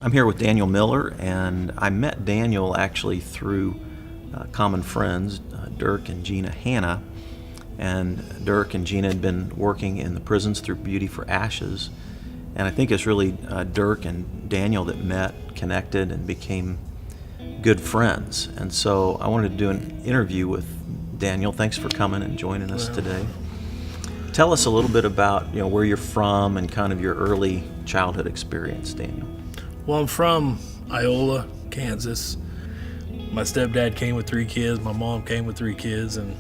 I'm here with Daniel Miller, and I met Daniel actually through common friends, Dirk and Gina Hanna. And Dirk and Gina had been working in the prisons through Beauty for Ashes. And I think it's really Dirk and Daniel that met, connected, and became good friends. And so I wanted to do an interview with Daniel. Thanks for coming and joining us today. Tell us a little bit about where you're from and kind of your early childhood experience, Daniel. Well, I'm from Iola, Kansas. My stepdad came with 3 kids. My mom came with 3 kids, and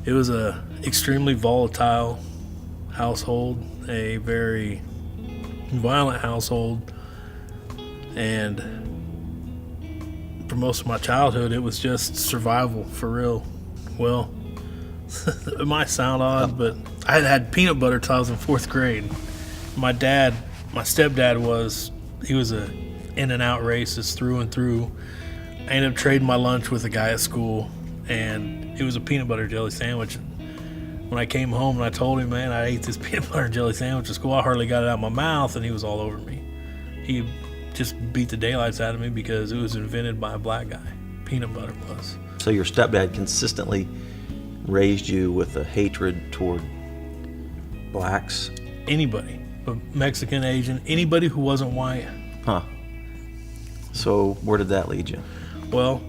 it was a extremely volatile household, a very violent household, and for most of my childhood, it was just survival for real. Well, it might sound odd, but I had had peanut butter till I was in 4th grade. My stepdad was a in and out racist through and through. I ended up trading my lunch with a guy at school, and it was a peanut butter jelly sandwich. When I came home and I told him, man, I ate this peanut butter jelly sandwich at school, I hardly got it out of my mouth, and he was all over me. He just beat the daylights out of me because it was invented by a black guy. Peanut butter was. So your stepdad consistently raised you with a hatred toward blacks? Anybody, but Mexican, Asian, anybody who wasn't white. Huh. So where did that lead you? Well,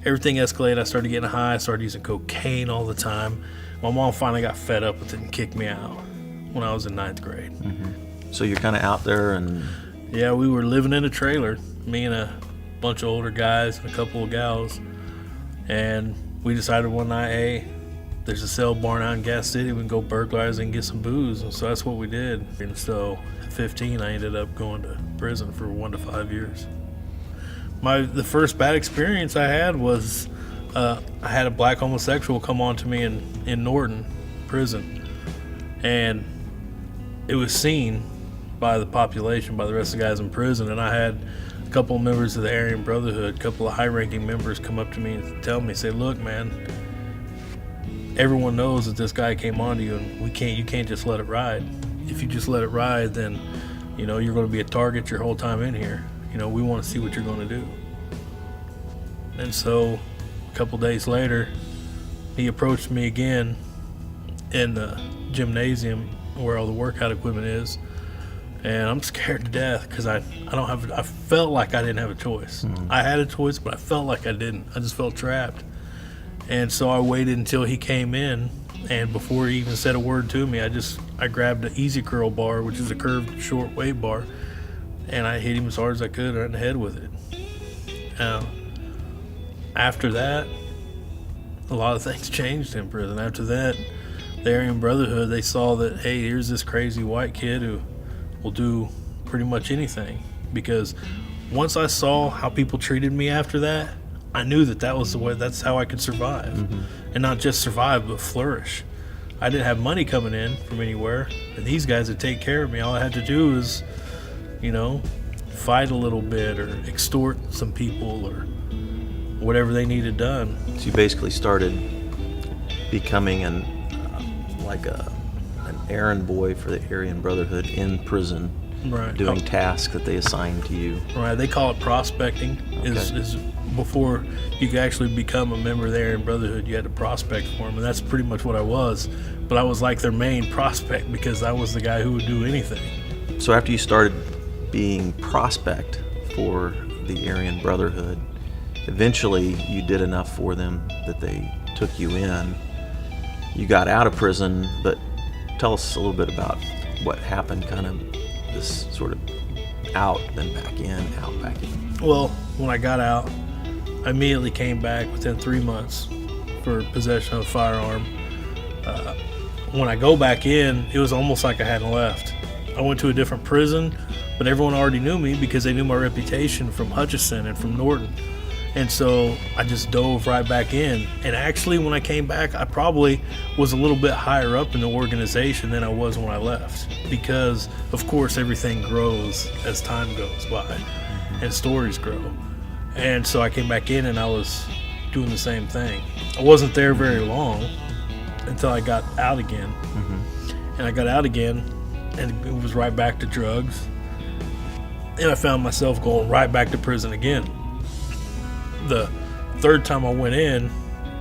everything escalated. I started getting high. I started using cocaine all the time. My mom finally got fed up with it and kicked me out when I was in 9th grade. Mm-hmm. So you're kind of out there and... Yeah, we were living in a trailer, me and a bunch of older guys and a couple of gals. And we decided one night, hey, there's a sale barn out in Gas City. We can go burglarize and get some booze. And so that's what we did. And so at 15, I ended up going to prison for 1 to 5 years. The first bad experience I had was I had a black homosexual come on to me in Norton prison. And it was seen by the population, by the rest of the guys in prison. And I had a couple of members of the Aryan Brotherhood, a couple of high-ranking members come up to me and tell me, say, look, man, everyone knows that this guy came on to you, and you can't just let it ride. If you just let it ride, then you're going to be a target your whole time in here. We want to see what you're going to do. And so a couple days later, he approached me again in the gymnasium where all the workout equipment is, and I'm scared to death because I felt like I didn't have a choice. Mm-hmm. I had a choice, but I felt like I didn't. I just felt trapped. And so I waited until he came in, and before he even said a word to me, I grabbed an Easy Curl bar, which is a curved short weight bar, and I hit him as hard as I could right in the head with it. After that, a lot of things changed in prison. After that, the Aryan Brotherhood, they saw that, hey, here's this crazy white kid who will do pretty much anything. Because once I saw how people treated me after that, I knew that was the way. That's how I could survive, and not just survive, but flourish. I didn't have money coming in from anywhere, and these guys would take care of me. All I had to do was, fight a little bit or extort some people or whatever they needed done. So you basically started becoming an errand boy for the Aryan Brotherhood in prison, right? Doing tasks that they assigned to you. Right. They call it prospecting. Okay. Is before you could actually become a member of the Aryan Brotherhood, you had to prospect for them, and that's pretty much what I was. But I was like their main prospect because I was the guy who would do anything. So after you started being prospect for the Aryan Brotherhood, eventually you did enough for them that they took you in. You got out of prison, but tell us a little bit about what happened, kind of this sort of out, then back in, out, back in. Well, when I got out, I immediately came back within 3 months for possession of a firearm. When I go back in, it was almost like I hadn't left. I went to a different prison, but everyone already knew me because they knew my reputation from Hutchinson and from Norton. And so I just dove right back in. And actually, when I came back, I probably was a little bit higher up in the organization than I was when I left. Because, of course, everything grows as time goes by and stories grow. And so I came back in and I was doing the same thing. I wasn't there very long until I got out again. And I got out again, and it was right back to drugs. And I found myself going right back to prison again. The third time I went in,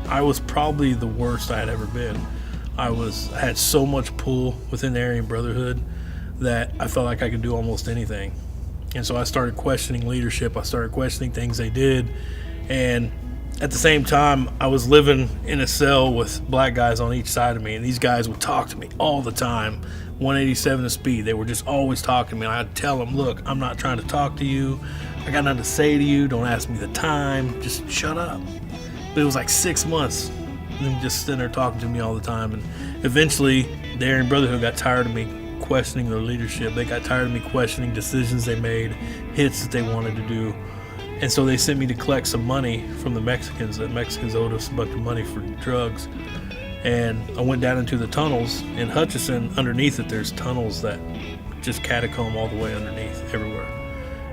I was probably the worst I had ever been. I had so much pull within the Aryan Brotherhood that I felt like I could do almost anything. And so I started questioning leadership. I started questioning things they did. And at the same time, I was living in a cell with black guys on each side of me, and these guys would talk to me all the time. 187 speed. They were just always talking to me, and I'd tell them, look, I'm not trying to talk to you. I got nothing to say to you. Don't ask me the time. Just shut up. But it was like 6 months, and them just sitting there talking to me all the time. And eventually, the Aryan Brotherhood got tired of me questioning their leadership. They got tired of me questioning decisions they made, hits that they wanted to do. And so they sent me to collect some money from the Mexicans. The Mexicans owed us a bunch of money for drugs. And I went down into the tunnels in Hutchinson. Underneath it, there's tunnels that just catacomb all the way underneath everywhere.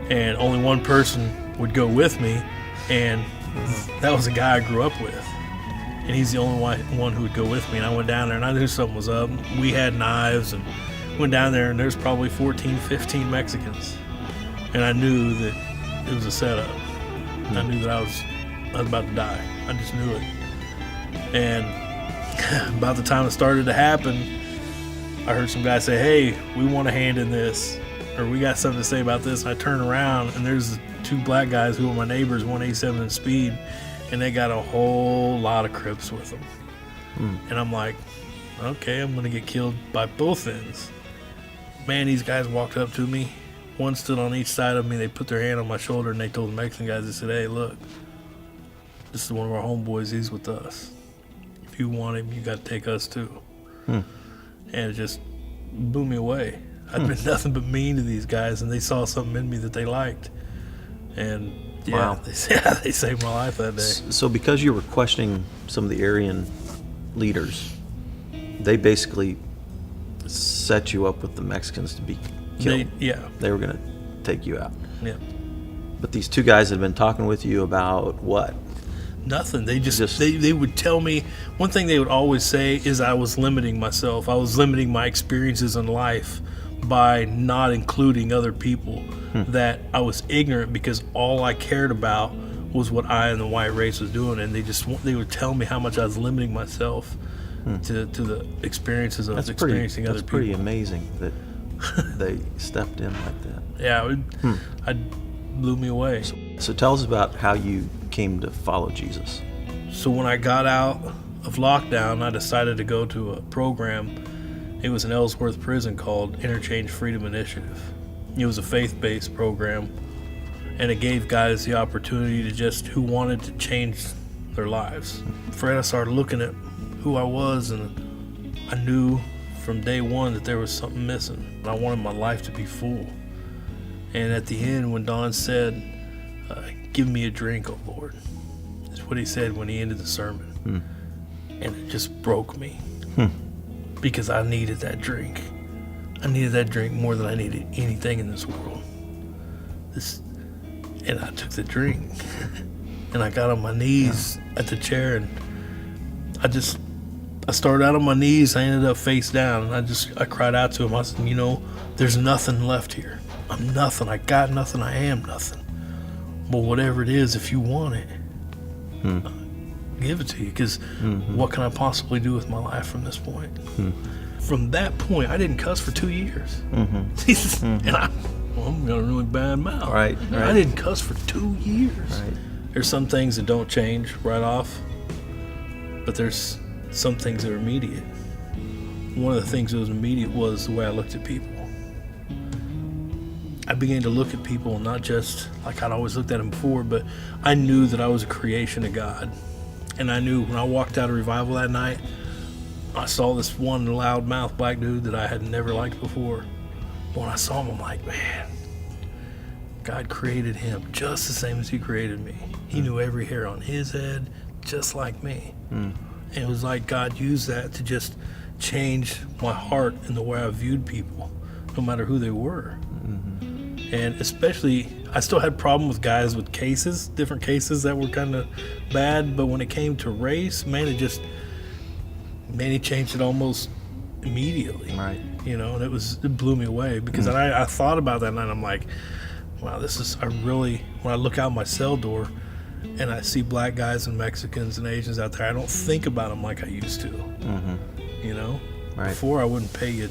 And only one person would go with me, and that was a guy I grew up with. And he's the only one who would go with me. And I went down there, and I knew something was up. We had knives, and went down there, and there's probably 14, 15 Mexicans. And I knew that it was a setup. I knew that I was about to die. I just knew it. And about the time it started to happen, I heard some guy say, hey, we want a hand in this, or we got something to say about this. And I turn around, and there's two black guys who were my neighbors, 187 in speed, and they got a whole lot of Crips with them. And I'm like, okay, I'm going to get killed by both ends. Man, these guys walked up to me. One stood on each side of me. They put their hand on my shoulder, and they told the Mexican guys, they said, hey, look, this is one of our homeboys. He's with us. If you want him, you got to take us too. And it just blew me away. I'd been nothing but mean to these guys, and they saw something in me that they liked. And yeah, wow. they saved my life that day. So because you were questioning some of the Aryan leaders, they basically set you up with the Mexicans to be killed. They were going to take you out. Yeah. But these two guys had been talking with you about what? Nothing. They they would tell me, one thing they would always say is I was limiting myself. I was limiting my experiences in life by not including other people. That I was ignorant because all I cared about was what I and the white race was doing, and they would tell me how much I was limiting myself to the experiences of experiencing other people. That's pretty amazing that they stepped in like that. Yeah, it blew me away. So tell us about how you came to follow Jesus. So when I got out of lockdown, I decided to go to a program. It was an Ellsworth prison called Interchange Freedom Initiative. It was a faith-based program, and it gave guys the opportunity to who wanted to change their lives. Fred, I started looking at who I was, and I knew from day one that there was something missing. I wanted my life to be full. And at the end, when Don said, give me a drink, oh Lord, is what he said when he ended the sermon. And it just broke me because I needed that drink. I needed that drink more than I needed anything in this world. And I took the drink and I got on my knees at the chair, and I started out on my knees. I ended up face down, and I cried out to him. I said, there's nothing left here. I'm nothing. I got nothing. I am nothing. But whatever it is, if you want it, give it to you, because what can I possibly do with my life from this point? From that point, I didn't cuss for 2 years. And I'm got a really bad mouth. Right. I didn't cuss for 2 years. Right. There's some things that don't change right off, but there's some things that are immediate. One of the things that was immediate was the way I looked at people. I began to look at people not just like I'd always looked at them before, but I knew that I was a creation of God. And I knew when I walked out of revival that night, I saw this one loudmouth black dude that I had never liked before. But when I saw him, I'm like, man, God created him just the same as he created me. He knew every hair on his head, just like me. And it was like God used that to just change my heart and the way I viewed people, no matter who they were. And especially, I still had problem with guys with cases, different cases that were kind of bad. But when it came to race, man, he changed it almost immediately. Right. And it blew me away because I thought about that night. I'm like, wow, when I look out my cell door and I see black guys and Mexicans and Asians out there, I don't think about them like I used to. You know, Right. before I wouldn't pay you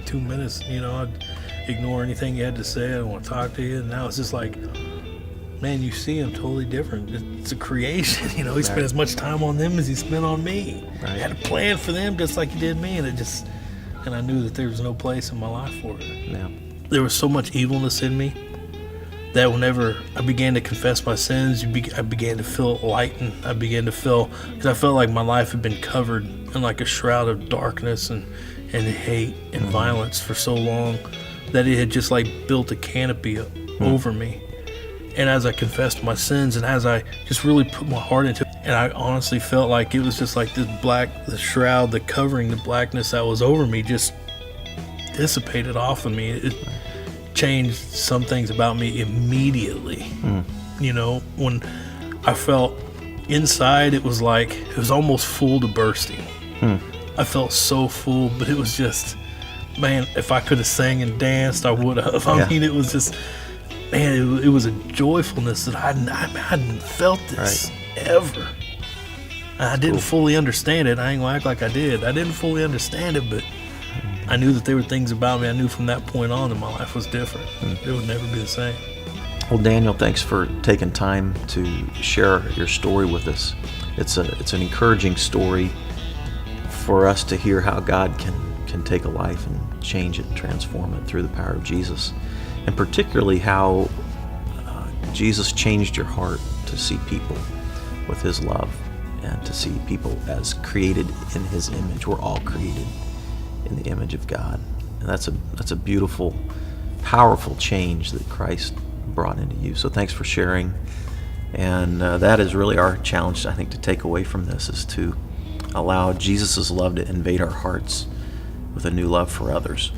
2 minutes. You know, I'd ignore anything you had to say. I don't want to talk to you. And now it's just like, man, you see him totally different. It's a creation. You know, he spent as much time on them as he spent on me. Right. He had a plan for them just like he did me, and I knew that there was no place in my life for it. Yeah. There was so much evilness in me that whenever I began to confess my sins, I began to feel lightened. I began to feel, because I felt like my life had been covered in like a shroud of darkness and hate and violence for so long that it had just like built a canopy over me. And as I confessed my sins and as I just really put my heart into it, and I honestly felt like it was just like the shroud, the covering, the blackness that was over me just dissipated off of me. It changed some things about me immediately. You know, when I felt inside, it was almost full to bursting. I felt so full, but it was just, man, if I could have sang and danced, I would have. I mean, it was just, man, it was a joyfulness that I hadn't felt this ever. I didn't fully understand it. I ain't gonna act like I did. I didn't fully understand it, but I knew that there were things about me. I knew from that point on that my life was different. It would never be the same. Well, Daniel, thanks for taking time to share your story with us. It's an encouraging story for us to hear how God can take a life and change it and transform it through the power of Jesus. And particularly how Jesus changed your heart to see people with his love and to see people as created in his image. We're all created in the image of God. And that's a beautiful, powerful change that Christ brought into you. So thanks for sharing. And that is really our challenge, I think, to take away from this, is to allow Jesus' love to invade our hearts with a new love for others.